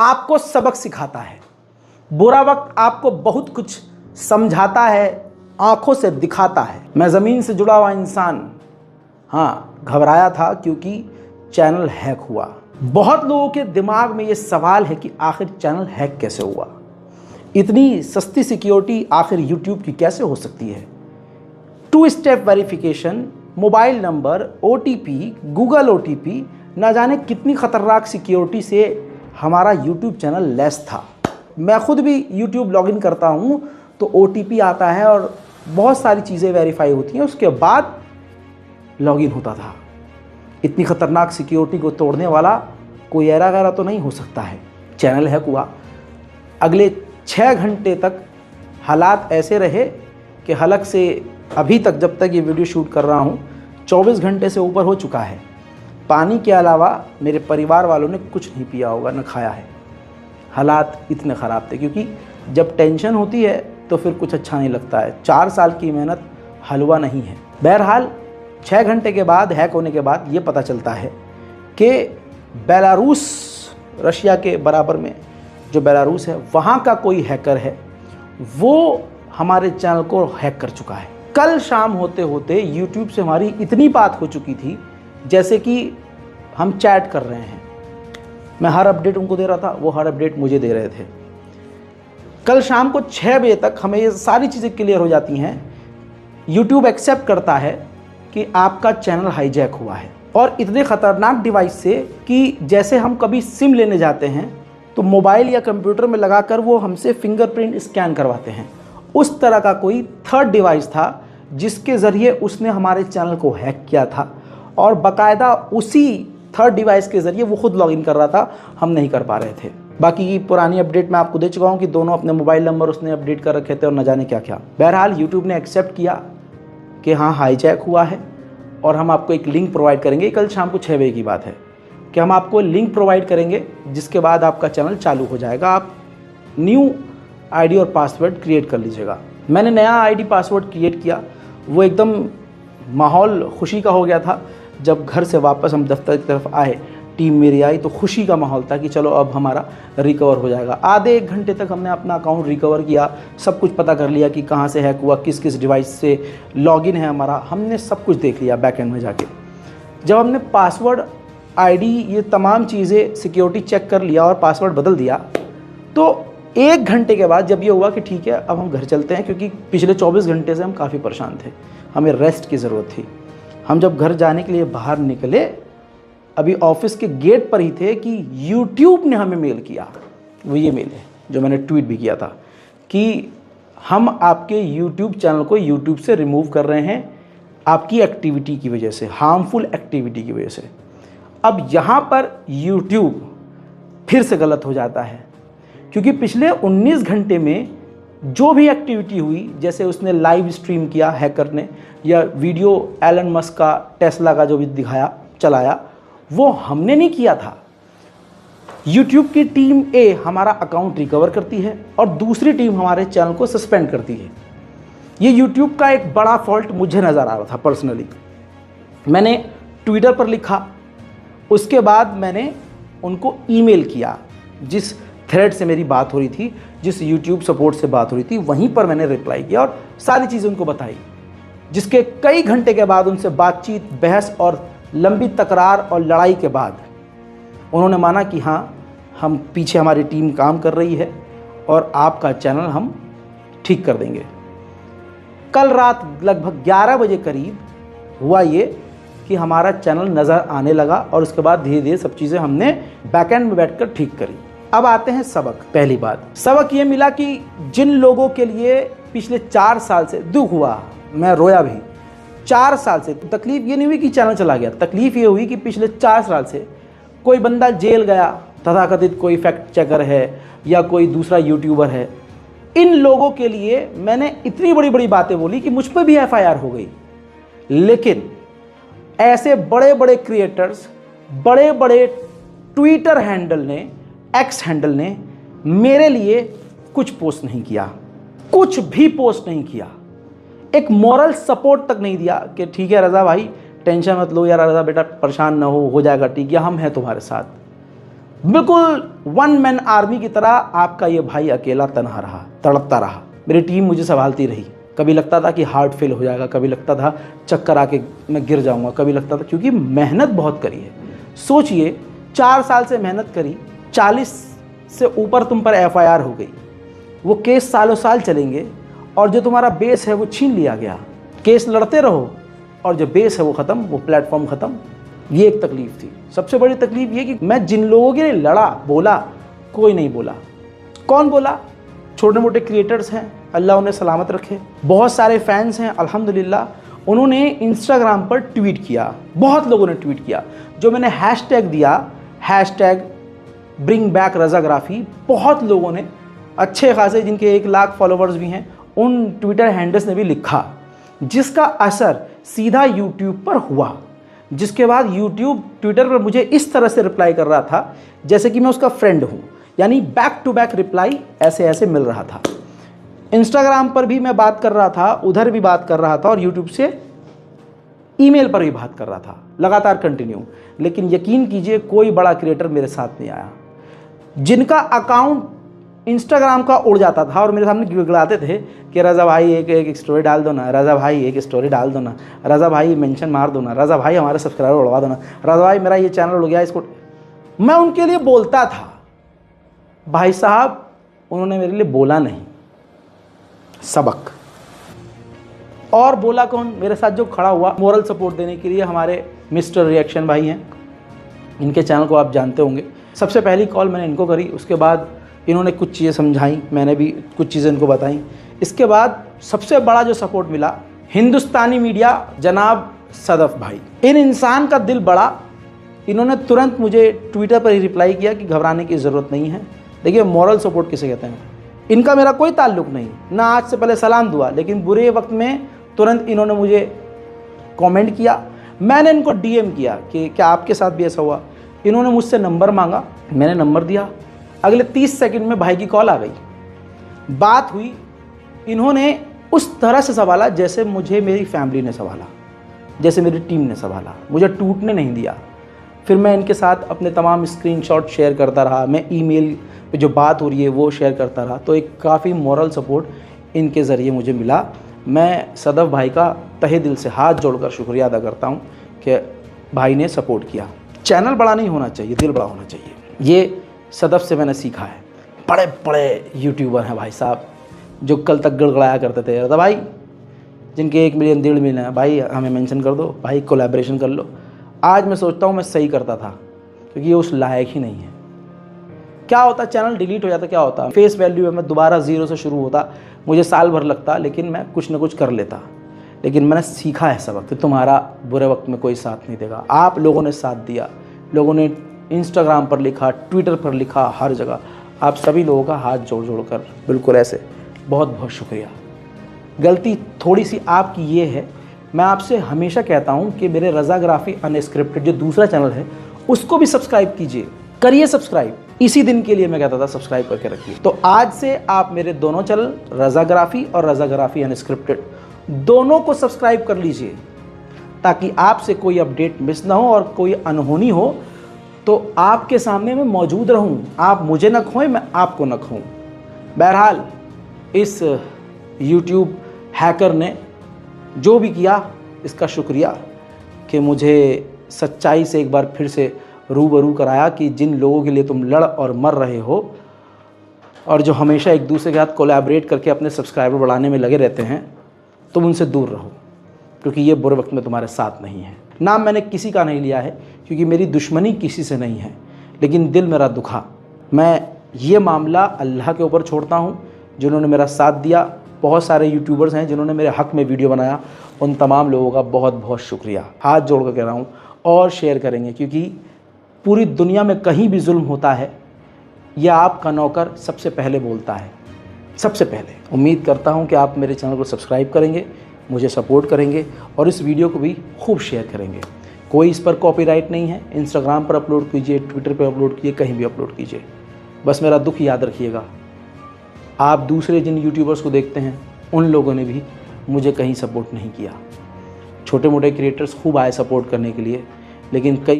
आपको सबक सिखाता है, बुरा वक्त आपको बहुत कुछ समझाता है, आंखों से दिखाता है। मैं ज़मीन से जुड़ा हुआ इंसान, हाँ, घबराया था क्योंकि चैनल हैक हुआ। बहुत लोगों के दिमाग में ये सवाल है कि आखिर चैनल हैक कैसे हुआ, इतनी सस्ती सिक्योरिटी आखिर यूट्यूब की कैसे हो सकती है। 2 step verification, mobile number, OTP, Google OTP, ना जाने कितनी ख़तरनाक सिक्योरिटी से हमारा यूट्यूब चैनल लैस था। मैं ख़ुद भी यूट्यूब लॉगिन करता हूँ तो OTP आता है और बहुत सारी चीज़ें वेरीफाई होती हैं, उसके बाद लॉगिन होता था। इतनी ख़तरनाक सिक्योरिटी को तोड़ने वाला कोई ऐरा गैरा तो नहीं हो सकता है। चैनल हैक हुआ। अगले 6 घंटे तक हालात ऐसे रहे कि हलक से अभी तक, जब तक ये वीडियो शूट कर रहा हूँ, 24 घंटे से ऊपर हो चुका है। पानी के अलावा मेरे परिवार वालों ने कुछ नहीं पिया होगा, न खाया है। हालात इतने ख़राब थे क्योंकि जब टेंशन होती है तो फिर कुछ अच्छा नहीं लगता है। 4 साल की मेहनत हलवा नहीं है। बहरहाल 6 घंटे के बाद, हैक होने के बाद, ये पता चलता है कि बेलारूस, रशिया के बराबर में जो बेलारूस है, वहाँ का कोई हैकर है, वो हमारे चैनल को हैक कर चुका है। कल शाम होते होते यूट्यूब से हमारी इतनी बात हो चुकी थी जैसे कि हम चैट कर रहे हैं। मैं हर अपडेट उनको दे रहा था, वो हर अपडेट मुझे दे रहे थे। कल शाम को 6 बजे तक हमें ये सारी चीज़ें क्लियर हो जाती हैं। यूट्यूब एक्सेप्ट करता है कि आपका चैनल हाईजैक हुआ है, और इतने ख़तरनाक डिवाइस से कि जैसे हम कभी सिम लेने जाते हैं तो मोबाइल या कंप्यूटर में लगाकर वो हमसे फिंगरप्रिंट स्कैन करवाते हैं। उस तरह का कोई थर्ड डिवाइस था जिसके ज़रिए उसने हमारे चैनल को हैक किया था, और बाकायदा उसी थर्ड डिवाइस के ज़रिए वो खुद लॉगिन कर रहा था, हम नहीं कर पा रहे थे। बाकी की पुरानी अपडेट मैं आपको दे चुका हूँ कि दोनों अपने मोबाइल नंबर उसने अपडेट कर रखे थे और न जाने क्या क्या। बहरहाल यूट्यूब ने एक्सेप्ट किया कि हाँ, हाईजैक हुआ है, और हम आपको एक लिंक प्रोवाइड करेंगे। कल शाम को 6 बजे की बात है कि हम आपको लिंक प्रोवाइड करेंगे, जिसके बाद आपका चैनल चालू हो जाएगा। आप न्यू आईडी और पासवर्ड क्रिएट कर लीजिएगा। मैंने नया आईडी पासवर्ड क्रिएट किया, वो एकदम माहौल खुशी का हो गया था। जब घर से वापस हम दफ्तर की तरफ आए, टीम मेरी आई, तो खुशी का माहौल था कि चलो अब हमारा रिकवर हो जाएगा। आधे 1 घंटे तक हमने अपना अकाउंट रिकवर किया, सब कुछ पता कर लिया कि कहाँ से हैक हुआ, किस किस डिवाइस से लॉगिन है हमारा, हमने सब कुछ देख लिया बैकएंड में जाके। जब हमने पासवर्ड, आईडी, ये तमाम चीज़ें, सिक्योरिटी चेक कर लिया और पासवर्ड बदल दिया, तो 1 घंटे के बाद जब ये हुआ कि ठीक है अब हम घर चलते हैं, क्योंकि पिछले 24 घंटे से हम काफ़ी परेशान थे, हमें रेस्ट की ज़रूरत थी। हम जब घर जाने के लिए बाहर निकले, अभी ऑफिस के गेट पर ही थे कि यूट्यूब ने हमें मेल किया। वो ये मेल है जो मैंने ट्वीट भी किया था कि हम आपके यूट्यूब चैनल को यूट्यूब से रिमूव कर रहे हैं आपकी एक्टिविटी की वजह से, हार्मफुल एक्टिविटी की वजह से। अब यहाँ पर यूट्यूब फिर से गलत हो जाता है, क्योंकि पिछले 19 घंटे में जो भी एक्टिविटी हुई, जैसे उसने लाइव स्ट्रीम किया हैकर ने, या वीडियो एलन मस्क का टेस्ला का जो भी दिखाया, चलाया, वो हमने नहीं किया था। यूट्यूब की टीम ए हमारा अकाउंट रिकवर करती है और दूसरी टीम हमारे चैनल को सस्पेंड करती है। ये यूट्यूब का एक बड़ा फॉल्ट मुझे नज़र आ रहा था पर्सनली। मैंने ट्विटर पर लिखा, उसके बाद मैंने उनको ईमेल किया, जिस थ्रेड से मेरी बात हो रही थी, जिस यूट्यूब सपोर्ट से बात हो रही थी, वहीं पर मैंने रिप्लाई किया और सारी चीज़ें उनको बताई। जिसके कई घंटे के बाद उनसे बातचीत, बहस और लंबी तकरार और लड़ाई के बाद उन्होंने माना कि हाँ, हम पीछे हमारी टीम काम कर रही है और आपका चैनल हम ठीक कर देंगे। कल रात लगभग 11 बजे करीब हुआ ये कि हमारा चैनल नज़र आने लगा, और उसके बाद धीरे धीरे सब चीज़ें हमने बैकएंड में बैठकर ठीक करी। अब आते हैं सबक। पहली बात, सबक ये मिला कि जिन लोगों के लिए पिछले 4 साल से दुख हुआ, मैं रोया भी, 4 साल से तकलीफ ये नहीं हुई कि चैनल चला गया, तकलीफ ये हुई कि पिछले 4 साल से कोई बंदा जेल गया, तथाकथित कोई फैक्ट चेकर है या कोई दूसरा यूट्यूबर है, इन लोगों के लिए मैंने इतनी बड़ी बड़ी बातें बोली कि मुझ पर भी FIR हो गई। लेकिन ऐसे बड़े बड़े क्रिएटर्स, बड़े बड़े ट्विटर हैंडल ने, एक्स हैंडल ने मेरे लिए कुछ पोस्ट नहीं किया, कुछ भी पोस्ट नहीं किया, एक मॉरल सपोर्ट तक नहीं दिया कि ठीक है रज़ा भाई, टेंशन मत लो यार, रज़ा बेटा परेशान ना हो जाएगा ठीक, या हम हैं तुम्हारे साथ। बिल्कुल वन मैन आर्मी की तरह आपका ये भाई अकेला तनहा रहा, तड़पता रहा। मेरी टीम मुझे संभालती रही। कभी लगता था कि हार्ट फेल हो जाएगा, कभी लगता था चक्कर आके मैं गिर जाऊंगा, कभी लगता था, क्योंकि मेहनत बहुत करी है। सोचिए 4 साल से मेहनत करी, 40 से ऊपर तुम पर FIR हो गई, वो केस सालों साल चलेंगे और जो तुम्हारा बेस है वो छीन लिया गया। केस लड़ते रहो और जो बेस है वो ख़त्म, वो प्लेटफॉर्म ख़त्म। ये एक तकलीफ़ थी। सबसे बड़ी तकलीफ़ ये कि मैं जिन लोगों के लिए लड़ा, बोला, कोई नहीं बोला। कौन बोला? छोटे मोटे क्रिएटर्स हैं, अल्लाह उन्हें सलामत रखे। बहुत सारे फैंस हैं अल्हम्दुलिल्लाह, उन्होंने इंस्टाग्राम पर ट्वीट किया, बहुत लोगों ने ट्वीट किया। जो मैंने हैशटैग दिया, हैशटैग ब्रिंग बैक रज़ाग्राफ़ी, बहुत लोगों ने, अच्छे खासे जिनके 1 लाख फॉलोवर्स भी हैं, उन ट्विटर हैंडल्स ने भी लिखा, जिसका असर सीधा यूट्यूब पर हुआ। जिसके बाद यूट्यूब ट्विटर पर मुझे इस तरह से रिप्लाई कर रहा था जैसे कि मैं उसका फ्रेंड हूँ, यानी बैक टू बैक रिप्लाई ऐसे ऐसे मिल रहा था। इंस्टाग्राम पर भी मैं बात कर रहा था, उधर भी बात कर रहा था, और यूट्यूब से ईमेल पर भी बात कर रहा था, लगातार कंटिन्यू। लेकिन यकीन कीजिए कोई बड़ा क्रिएटर मेरे साथ नहीं आया। जिनका अकाउंट इंस्टाग्राम का उड़ जाता था और मेरे सामने गिड़गिड़ाते थे कि रज़ा भाई एक स्टोरी डाल दो ना, रज़ा भाई एक स्टोरी डाल दो ना, रज़ा भाई मेंशन मार दो ना, रज़ा भाई हमारे सब्सक्राइबर उड़वा दो ना, रज़ा भाई मेरा ये चैनल उड़ गया, इसको। मैं उनके लिए बोलता था। भाई साहब उन्होंने मेरे लिए बोला नहीं, सबक। और बोला कौन? मेरे साथ जो खड़ा हुआ मोरल सपोर्ट देने के लिए, हमारे मिस्टर रिएक्शन भाई हैं। इनके चैनल को आप जानते होंगे। सबसे पहली कॉल मैंने इनको करी, उसके बाद इन्होंने कुछ चीज़ें समझाई, मैंने भी कुछ चीज़ें इनको बताई। इसके बाद सबसे बड़ा जो सपोर्ट मिला, हिंदुस्तानी मीडिया जनाब सदफ भाई। इन इंसान का दिल बड़ा, इन्होंने तुरंत मुझे ट्विटर पर ही रिप्लाई किया कि घबराने की ज़रूरत नहीं है। देखिए मॉरल सपोर्ट किसे कहते हैं। इनका मेरा कोई ताल्लुक़ नहीं, ना आज से पहले सलाम दुआ, लेकिन बुरे वक्त में तुरंत इन्होंने मुझे कमेंट किया। मैंने इनको DM किया कि क्या आपके साथ भी ऐसा हुआ। इन्होंने मुझसे नंबर मांगा, मैंने नंबर दिया। अगले 30 सेकंड में भाई की कॉल आ गई, बात हुई। इन्होंने उस तरह से संभाला जैसे मुझे मेरी फैमिली ने संभाला, जैसे मेरी टीम ने संभाला, मुझे टूटने नहीं दिया। फिर मैं इनके साथ अपने तमाम स्क्रीनशॉट शेयर करता रहा, मैं ईमेल पे जो बात हो रही है वो शेयर करता रहा। तो एक काफ़ी मॉरल सपोर्ट इनके ज़रिए मुझे मिला। मैं सदफ भाई का तहे दिल से हाथ जोड़कर शुक्रिया अदा करता हूँ कि भाई ने सपोर्ट किया। चैनल बड़ा नहीं होना चाहिए, दिल बड़ा होना चाहिए। ये सदफ से मैंने सीखा है। बड़े बड़े यूट्यूबर हैं भाई साहब, जो कल तक गड़गड़ाया करते थे, रज़ा भाई जिनके 1 मिलियन 1.5 मिलियन है, भाई हमें मेंशन कर दो, भाई कोलैबोरेशन कर लो। आज मैं सोचता हूँ मैं सही करता था, क्योंकि ये उस लायक ही नहीं है। क्या होता, चैनल डिलीट हो जाता, क्या होता, फेस वैल्यू है, मैं दोबारा 0 से शुरू होता, मुझे साल भर लगता, लेकिन मैं कुछ ना कुछ कर लेता। लेकिन मैंने सीखा है सबक कि तुम्हारा बुरे वक्त में कोई साथ नहीं देगा। आप लोगों ने साथ दिया, लोगों ने इंस्टाग्राम पर लिखा, ट्विटर पर लिखा, हर जगह। आप सभी लोगों का हाथ जोड़ जोड़ कर बिल्कुल ऐसे बहुत बहुत शुक्रिया। गलती थोड़ी सी आपकी ये है, मैं आपसे हमेशा कहता हूँ कि मेरे रज़ाग्राफ़ी अनस्क्रिप्टेड जो दूसरा चैनल है उसको भी सब्सक्राइब कीजिए, करिए सब्सक्राइब। इसी दिन के लिए मैं कहता था सब्सक्राइब करके रखिए। तो आज से आप मेरे दोनों चैनल रज़ाग्राफ़ी और रज़ाग्राफ़ी अनस्क्रिप्टेड दोनों को सब्सक्राइब कर लीजिए, ताकि आपसे कोई अपडेट मिस ना हो और कोई अनहोनी हो तो आपके सामने मैं मौजूद रहूं। आप मुझे न खोएं, मैं आपको न खोऊं। बहरहाल इस YouTube हैकर ने जो भी किया इसका शुक्रिया कि मुझे सच्चाई से एक बार फिर से रूबरू कराया कि जिन लोगों के लिए तुम लड़ और मर रहे हो और जो हमेशा एक दूसरे के साथ कोलैबोरेट करके अपने सब्सक्राइबर बढ़ाने में लगे रहते हैं, तुम उनसे दूर रहो, क्योंकि ये बुरे वक्त में तुम्हारे साथ नहीं है। नाम मैंने किसी का नहीं लिया है, क्योंकि मेरी दुश्मनी किसी से नहीं है, लेकिन दिल मेरा दुखा। मैं ये मामला अल्लाह के ऊपर छोड़ता हूँ, जिन्होंने मेरा साथ दिया। बहुत सारे यूट्यूबर्स हैं जिन्होंने मेरे हक़ में वीडियो बनाया, उन तमाम लोगों का बहुत बहुत शुक्रिया। हाथ जोड़ कर कह रहा हूँ, और शेयर करेंगे, क्योंकि पूरी दुनिया में कहीं भी जुल्म होता है, यह आपका नौकर सबसे पहले बोलता है, सबसे पहले। उम्मीद करता हूँ कि आप मेरे चैनल को सब्सक्राइब करेंगे, मुझे सपोर्ट करेंगे और इस वीडियो को भी खूब शेयर करेंगे। कोई इस पर कॉपीराइट नहीं है। इंस्टाग्राम पर अपलोड कीजिए, ट्विटर पर अपलोड कीजिए, कहीं भी अपलोड कीजिए। बस मेरा दुख याद रखिएगा, आप दूसरे जिन यूट्यूबर्स को देखते हैं उन लोगों ने भी मुझे कहीं सपोर्ट नहीं किया। छोटे मोटे क्रिएटर्स खूब आए सपोर्ट करने के लिए, लेकिन कई